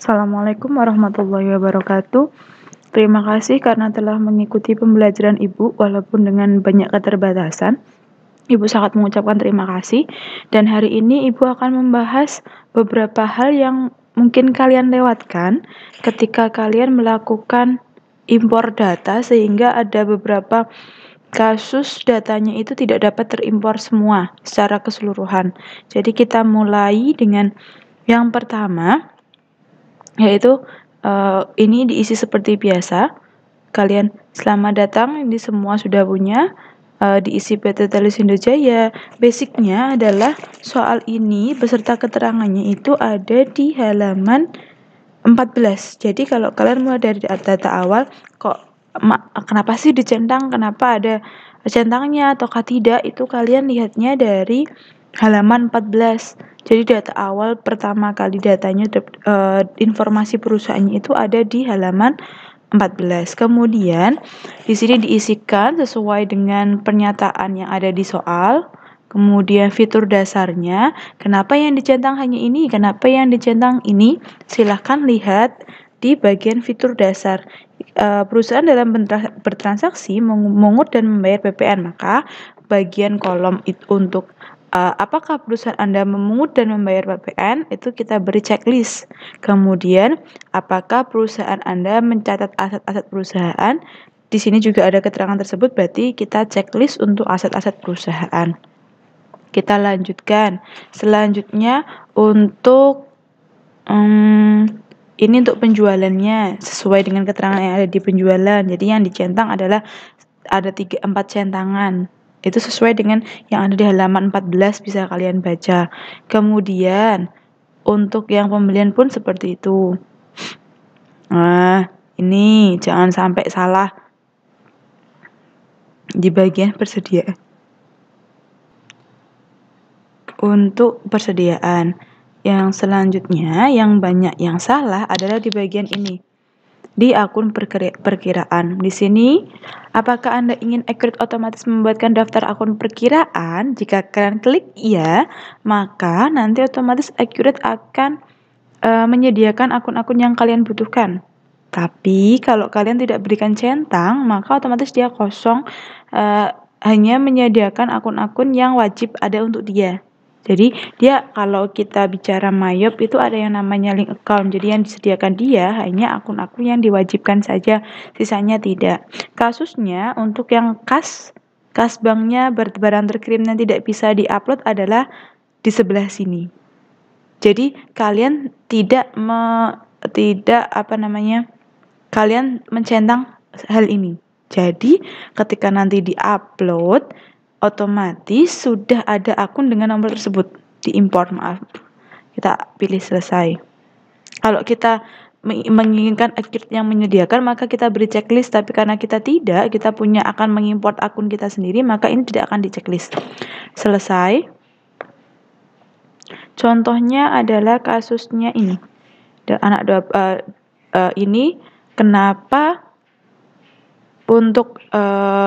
Assalamualaikum warahmatullahi wabarakatuh. Terima kasih karena telah mengikuti pembelajaran Ibu walaupun dengan banyak keterbatasan. Ibu sangat mengucapkan terima kasih. Dan hari ini Ibu akan membahas beberapa hal yang mungkin kalian lewatkan ketika kalian melakukan impor data sehingga ada beberapa kasus datanya itu tidak dapat terimpor semua secara keseluruhan. Jadi kita mulai dengan yang pertama, yaitu ini diisi seperti biasa. Kalian selamat datang, ini semua sudah punya, diisi PT Telesindo Jaya. Basicnya adalah soal ini beserta keterangannya itu ada di halaman 14. Jadi kalau kalian mulai dari data awal, kenapa sih dicentang, kenapa ada centangnya ataukah tidak, itu kalian lihatnya dari halaman 14. Jadi data awal pertama kali datanya informasi perusahaannya itu ada di halaman 14. Kemudian di sini diisikan sesuai dengan pernyataan yang ada di soal. Kemudian fitur dasarnya, kenapa yang dicentang hanya ini, kenapa yang dicentang ini. Silahkan lihat di bagian fitur dasar. Perusahaan dalam bertransaksi memungut dan membayar PPN, maka bagian kolom itu untuk apakah perusahaan Anda memungut dan membayar PPN, itu kita beri checklist. Kemudian, apakah perusahaan Anda mencatat aset-aset perusahaan, di sini juga ada keterangan tersebut, berarti kita checklist untuk aset-aset perusahaan. Kita lanjutkan. Selanjutnya untuk ini untuk penjualannya sesuai dengan keterangan yang ada di penjualan. Jadi yang dicentang adalah ada 4 centangan. Itu sesuai dengan yang ada di halaman 14, bisa kalian baca. Kemudian untuk yang pembelian pun seperti itu. Nah, ini jangan sampai salah di bagian persediaan. Untuk persediaan yang selanjutnya, yang banyak yang salah adalah di bagian ini, di akun perkiraan. Di sini, apakah Anda ingin Accurate otomatis membuatkan daftar akun perkiraan? Jika kalian klik iya, maka nanti otomatis Accurate akan menyediakan akun-akun yang kalian butuhkan. Tapi kalau kalian tidak berikan centang, maka otomatis dia kosong, hanya menyediakan akun-akun yang wajib ada untuk dia. Jadi dia kalau kita bicara Mayop itu ada yang namanya link account. Jadi yang disediakan dia hanya akun-akun yang diwajibkan saja, sisanya tidak. Kasusnya untuk yang kas banknya barang terkirim yang tidak bisa diupload adalah di sebelah sini. Jadi kalian kalian mencentang hal ini. Jadi ketika nanti diupload, otomatis sudah ada akun dengan nomor tersebut diimpor. Kita pilih selesai. Kalau kita menginginkan Accurate yang menyediakan, maka kita beri checklist. Tapi karena kita tidak, kita akan mengimport akun kita sendiri, maka ini tidak akan di checklist. Selesai. Contohnya adalah kasusnya ini. Ini kenapa untuk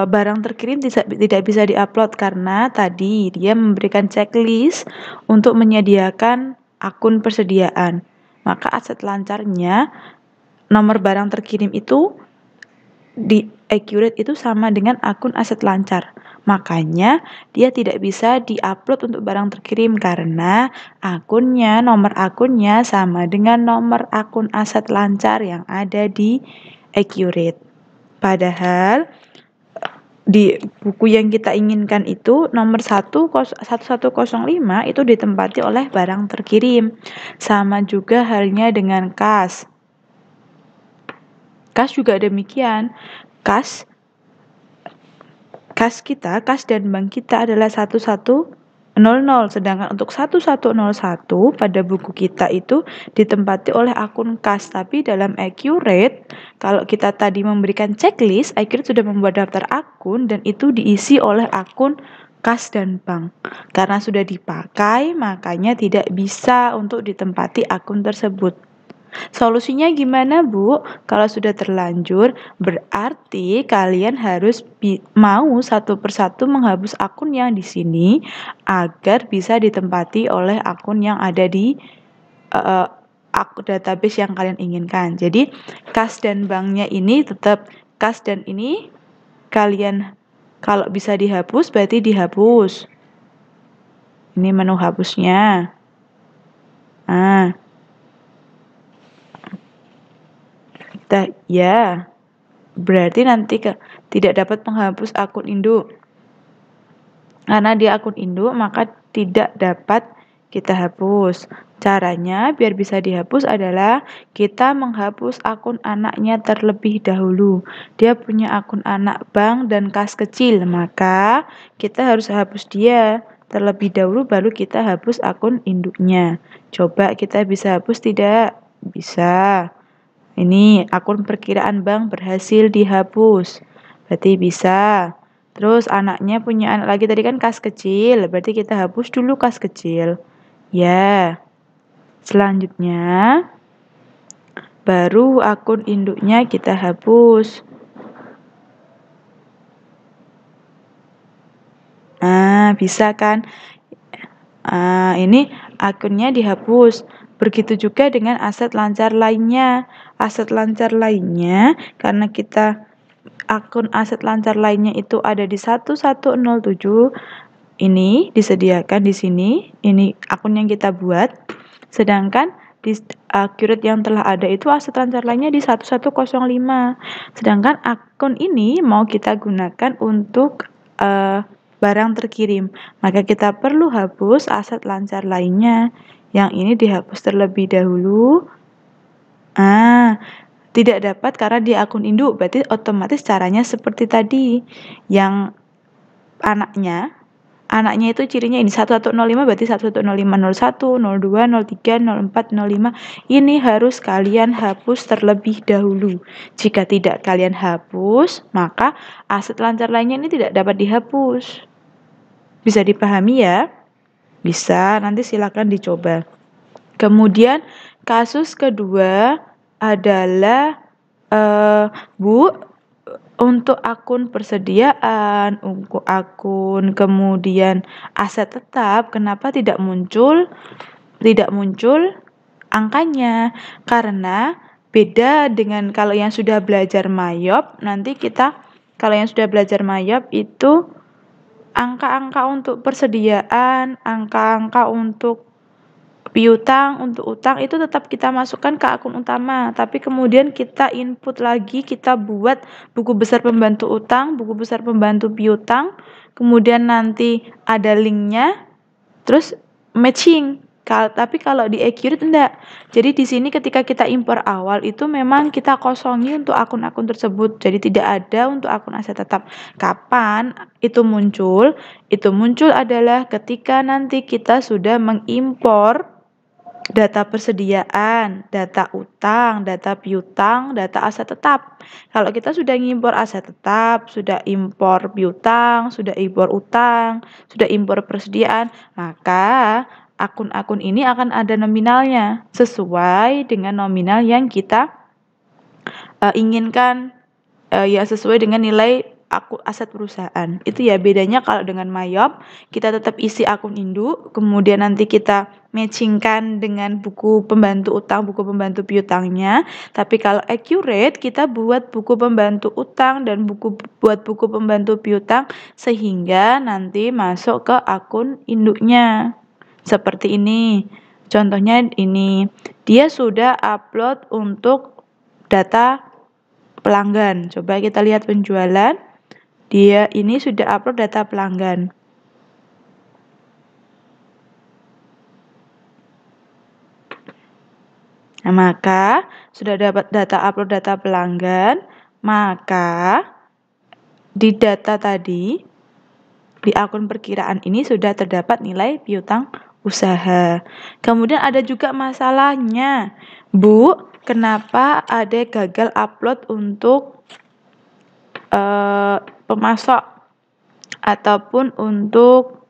barang terkirim tidak bisa diupload, karena tadi dia memberikan checklist untuk menyediakan akun persediaan. Maka aset lancarnya nomor barang terkirim itu di Accurate itu sama dengan akun aset lancar. Makanya dia tidak bisa diupload untuk barang terkirim karena nomor akunnya sama dengan nomor akun aset lancar yang ada di Accurate. Padahal di buku yang kita inginkan itu nomor 1105 itu ditempati oleh barang terkirim. Sama juga halnya dengan kas. Kas juga demikian. Kas dan bank kita adalah 1100, sedangkan untuk 1101 pada buku kita itu ditempati oleh akun kas. Tapi dalam Accurate, kalau kita tadi memberikan checklist, Accurate sudah membuat daftar akun dan itu diisi oleh akun kas dan bank. Karena sudah dipakai, makanya tidak bisa untuk ditempati akun tersebut. Solusinya gimana, Bu? Kalau sudah terlanjur, berarti kalian harus mau satu persatu menghapus akun yang di sini agar bisa ditempati oleh akun yang ada di database yang kalian inginkan. Jadi kas dan banknya ini tetap kas, dan ini kalian kalau bisa dihapus berarti dihapus. Ini menu hapusnya. Nah, ya, berarti nanti tidak dapat menghapus akun induk. Karena dia akun induk, maka tidak dapat kita hapus. Caranya biar bisa dihapus adalah kita menghapus akun anaknya terlebih dahulu. Dia punya akun anak bank dan kas kecil, maka kita harus hapus dia terlebih dahulu, baru kita hapus akun induknya. Coba kita bisa hapus tidak? Bisa. Ini akun perkiraan bank berhasil dihapus. Berarti bisa. Terus anaknya punya anak lagi, tadi kan kas kecil, berarti kita hapus dulu kas kecil. Ya. Selanjutnya baru akun induknya kita hapus. Nah, bisa kan? Ini akunnya dihapus. Begitu juga dengan aset lancar lainnya. Aset lancar lainnya, karena kita akun aset lancar lainnya itu ada di 1107, ini disediakan di sini. Ini akun yang kita buat. Sedangkan di accurate yang telah ada itu aset lancar lainnya di 1105. Sedangkan akun ini mau kita gunakan untuk barang terkirim, maka kita perlu hapus aset lancar lainnya. Yang ini dihapus terlebih dahulu. Tidak dapat karena di akun induk, berarti otomatis caranya seperti tadi. Yang anaknya itu cirinya ini 1105, berarti 110501, 02, 03, 04, 05. Ini harus kalian hapus terlebih dahulu. Jika tidak kalian hapus, maka aset lancar lainnya ini tidak dapat dihapus. Bisa dipahami ya? Bisa, nanti silakan dicoba. Kemudian kasus kedua adalah Bu, untuk akun persediaan, untuk akun kemudian aset tetap, kenapa tidak muncul angkanya? Karena beda dengan kalau yang sudah belajar Mayop, nanti kita kalau yang sudah belajar Mayop itu angka-angka untuk persediaan, angka-angka untuk piutang, untuk utang itu tetap kita masukkan ke akun utama, tapi kemudian kita input lagi, kita buat buku besar pembantu utang, buku besar pembantu piutang, kemudian nanti ada linknya, terus matching. Tapi kalau di Accurate enggak. Jadi di sini ketika kita impor awal itu memang kita kosongi untuk akun-akun tersebut. Jadi tidak ada untuk akun aset tetap. Kapan itu muncul? Itu muncul adalah ketika nanti kita sudah mengimpor data persediaan, data utang, data piutang, data aset tetap. Kalau kita sudah ngimpor aset tetap, sudah impor piutang, sudah impor utang, sudah impor persediaan, maka akun-akun ini akan ada nominalnya sesuai dengan nominal yang kita inginkan, ya sesuai dengan nilai aset perusahaan. Itu ya bedanya. Kalau dengan Mayop kita tetap isi akun induk, kemudian nanti kita matchingkan dengan buku pembantu utang, buku pembantu piutangnya. Tapi kalau Accurate kita buat buku pembantu utang dan buat buku pembantu piutang sehingga nanti masuk ke akun induknya. Seperti ini. Contohnya ini, dia sudah upload untuk data pelanggan. Coba kita lihat penjualan. Dia ini sudah upload data pelanggan. Nah, maka sudah dapat upload data pelanggan, maka di data tadi, di akun perkiraan ini sudah terdapat nilai piutang usaha. Kemudian ada juga masalahnya, Bu, kenapa ada gagal upload untuk pemasok ataupun untuk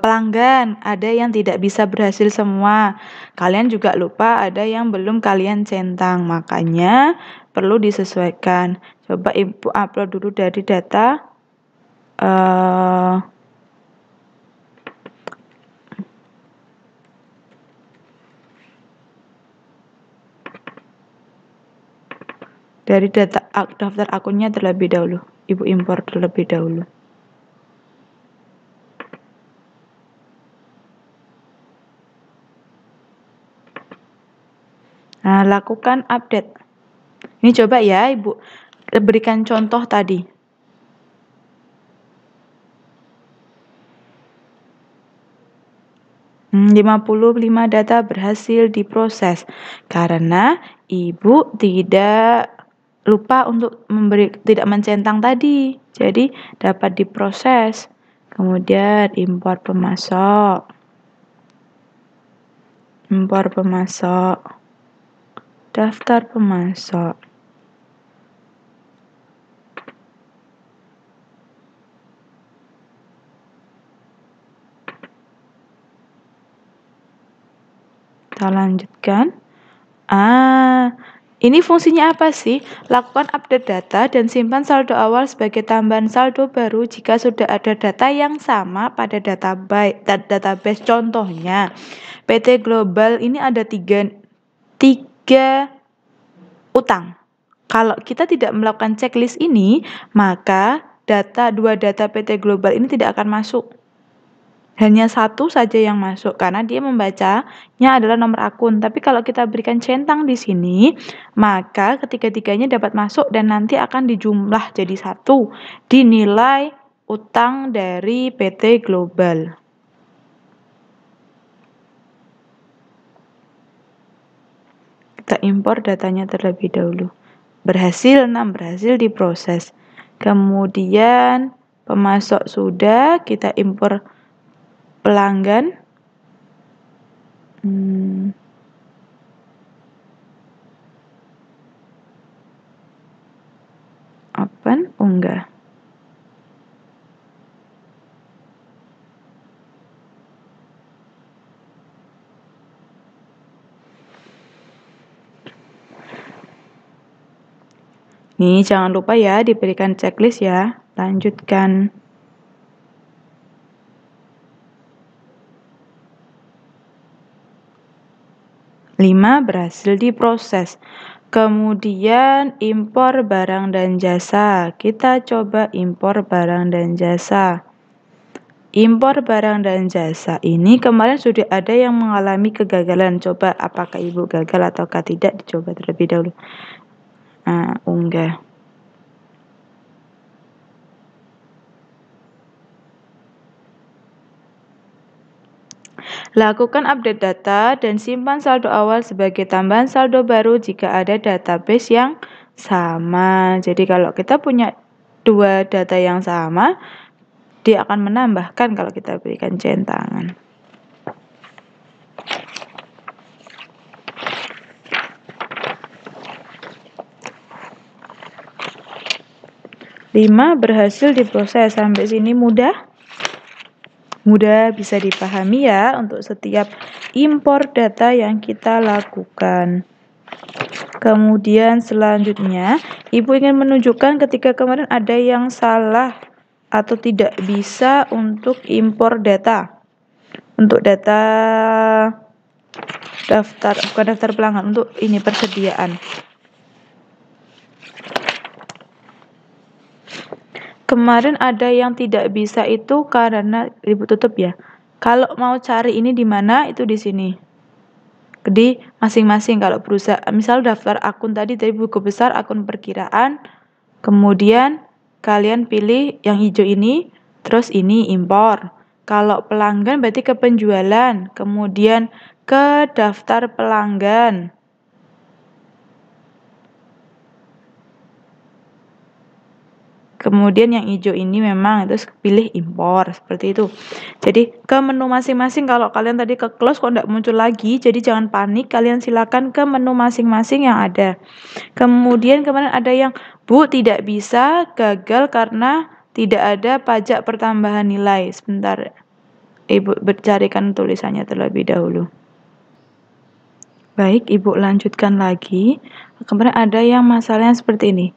pelanggan, ada yang tidak bisa berhasil semua. Kalian juga lupa ada yang belum kalian centang, makanya perlu disesuaikan. Coba Ibu upload dulu dari data Dari daftar akunnya terlebih dahulu. Ibu impor terlebih dahulu. Nah, lakukan update. Ini coba ya, Ibu berikan contoh tadi. Hmm, 55 data berhasil diproses karena Ibu tidak lupa untuk tidak mencentang tadi. Jadi dapat diproses. Kemudian impor pemasok. Impor pemasok. Daftar pemasok. Kita lanjutkan. Ini fungsinya apa sih? Lakukan update data dan simpan saldo awal sebagai tambahan saldo baru jika sudah ada data yang sama pada database. Contohnya, PT Global ini ada tiga utang. Kalau kita tidak melakukan checklist ini, maka dua data PT Global ini tidak akan masuk. Hanya satu saja yang masuk karena dia membacanya adalah nomor akun. Tapi kalau kita berikan centang di sini, maka ketiga-tiganya dapat masuk dan nanti akan dijumlah jadi satu, dinilai utang dari PT Global. Kita impor datanya terlebih dahulu. Berhasil 6, berhasil diproses. Kemudian pemasok sudah, kita impor pelanggan. Open, unggah. Nih, jangan lupa ya diberikan checklist ya. Lanjutkan. Lima, berhasil diproses. Kemudian impor barang dan jasa. Kita coba impor barang dan jasa. Impor barang dan jasa ini kemarin sudah ada yang mengalami kegagalan. Coba apakah Ibu gagal ataukah tidak, dicoba terlebih dahulu. Nah, unggah. Lakukan update data dan simpan saldo awal sebagai tambahan saldo baru jika ada database yang sama. Jadi kalau kita punya dua data yang sama, dia akan menambahkan kalau kita berikan centangan. Lima, berhasil diproses. Sampai sini mudah? Mudah bisa dipahami ya untuk setiap impor data yang kita lakukan. Kemudian selanjutnya, Ibu ingin menunjukkan ketika kemarin ada yang salah atau tidak bisa untuk impor data. Untuk data bukan daftar pelanggan, untuk ini persediaan. Kemarin ada yang tidak bisa itu karena Ibu tutup ya. Kalau mau cari ini di mana, itu di sini. Di masing-masing kalau berusaha, misal daftar akun tadi dari buku besar, akun perkiraan, kemudian kalian pilih yang hijau ini, terus ini impor. Kalau pelanggan berarti ke penjualan, kemudian ke daftar pelanggan. Kemudian yang hijau ini memang terus pilih impor seperti itu. Jadi ke menu masing-masing, kalau kalian tadi ke close kok tidak muncul lagi, jadi jangan panik, kalian silakan ke menu masing-masing yang ada. Kemudian kemarin ada yang Bu tidak bisa, gagal karena tidak ada pajak pertambahan nilai. Sebentar, Ibu bercarikan tulisannya terlebih dahulu. Baik, Ibu lanjutkan lagi. Kemarin ada yang masalahnya seperti ini.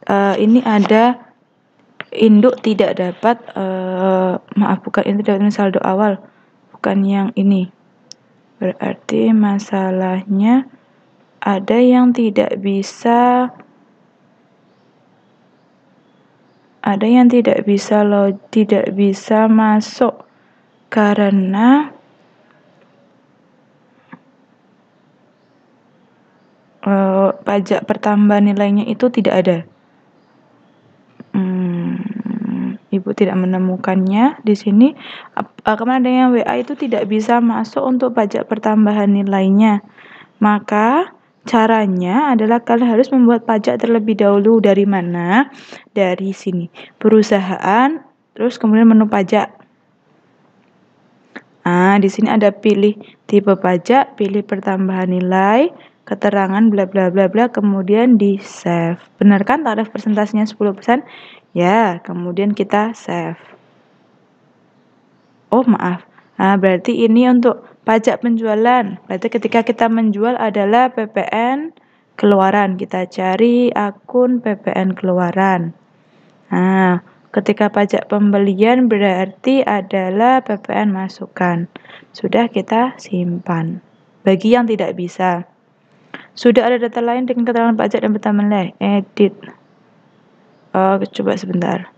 Ini ada induk tidak dapat, maaf bukan ini tidak dapat saldo awal, bukan yang ini. Berarti masalahnya ada yang tidak bisa Ada yang tidak bisa masuk karena pajak pertambahan nilainya itu tidak ada. Ibu tidak menemukannya di sini. Kemudian ada yang WA itu tidak bisa masuk untuk pajak pertambahan nilainya. Maka caranya adalah kalian harus membuat pajak terlebih dahulu. Dari mana? Dari sini. Perusahaan, terus kemudian menu pajak. Nah, di sini ada pilih tipe pajak, pilih pertambahan nilai, keterangan bla bla bla bla, kemudian di save. Benar kan tarif persentasenya 10%? Ya, kemudian kita save. Oh, maaf. Nah, berarti ini untuk pajak penjualan. Berarti ketika kita menjual adalah PPN keluaran. Kita cari akun PPN keluaran. Nah, ketika pajak pembelian berarti adalah PPN masukan. Sudah kita simpan. Bagi yang tidak bisa. Sudah ada data lain dengan keterangan pajak dan pertambahan nilai. Edit. Coba sebentar.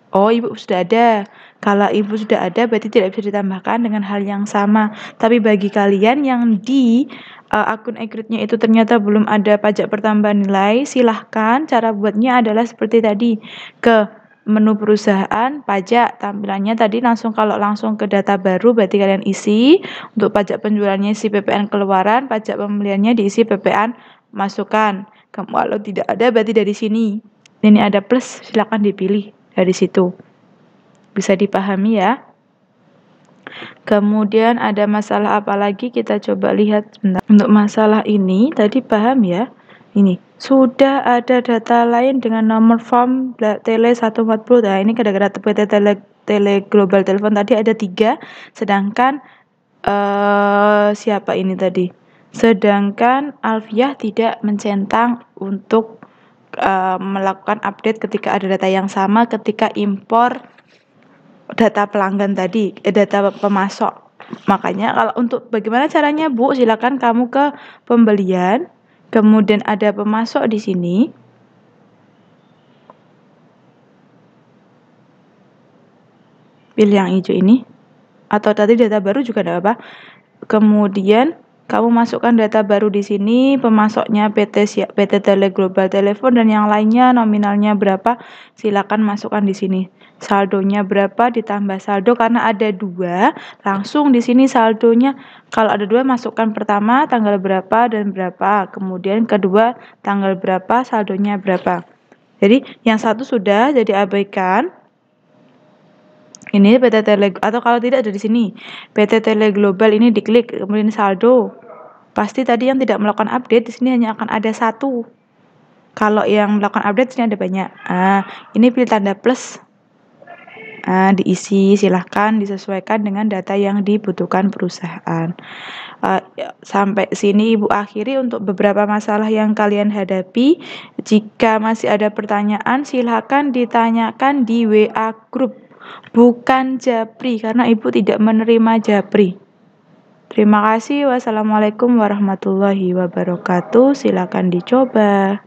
Oh, Ibu sudah ada. Kalau Ibu sudah ada berarti tidak bisa ditambahkan dengan hal yang sama. Tapi bagi kalian yang di akun e-Grid-nya itu ternyata belum ada pajak pertambahan nilai, silahkan cara buatnya adalah seperti tadi. Ke menu perusahaan, pajak, tampilannya tadi kalau langsung ke data baru berarti kalian isi. Untuk pajak penjualannya isi PPN keluaran, pajak pembeliannya diisi PPN masukan. Kalau tidak ada berarti dari sini. Ini ada plus, silahkan dipilih dari situ. Bisa dipahami ya. Kemudian ada masalah apa lagi, kita coba lihat sebentar. Untuk masalah ini tadi paham ya. Ini sudah ada data lain dengan nomor form tele 140. Nah, ini gara-gara PT tele global telepon tadi ada 3, sedangkan siapa ini tadi? Sedangkan Alfiah tidak mencentang untuk melakukan update ketika ada data yang sama ketika impor data pelanggan tadi, data pemasok. Makanya kalau untuk bagaimana caranya, Bu, silakan kamu ke pembelian, kemudian ada pemasok di sini. Pilih yang hijau ini. Atau tadi data baru juga tidak apa. Kemudian kamu masukkan data baru di sini, pemasoknya PT Tele Global Telepon dan yang lainnya nominalnya berapa, silakan masukkan di sini. Saldonya berapa ditambah saldo karena ada 2, langsung di sini saldonya. Kalau ada 2 masukkan pertama tanggal berapa dan berapa, kemudian kedua tanggal berapa, saldonya berapa. Jadi yang satu sudah, jadi abaikan. Ini PT Tele, atau kalau tidak ada di sini PT Tele Global, ini diklik kemudian saldo. Pasti tadi yang tidak melakukan update di sini hanya akan ada 1. Kalau yang melakukan update di sini ada banyak. Ini pilih tanda plus. Diisi, silahkan disesuaikan dengan data yang dibutuhkan perusahaan. Sampai sini Ibu akhiri untuk beberapa masalah yang kalian hadapi. Jika masih ada pertanyaan, silahkan ditanyakan di WA group, bukan Japri, karena Ibu tidak menerima Japri. Terima kasih. Wassalamualaikum warahmatullahi wabarakatuh. Silakan dicoba.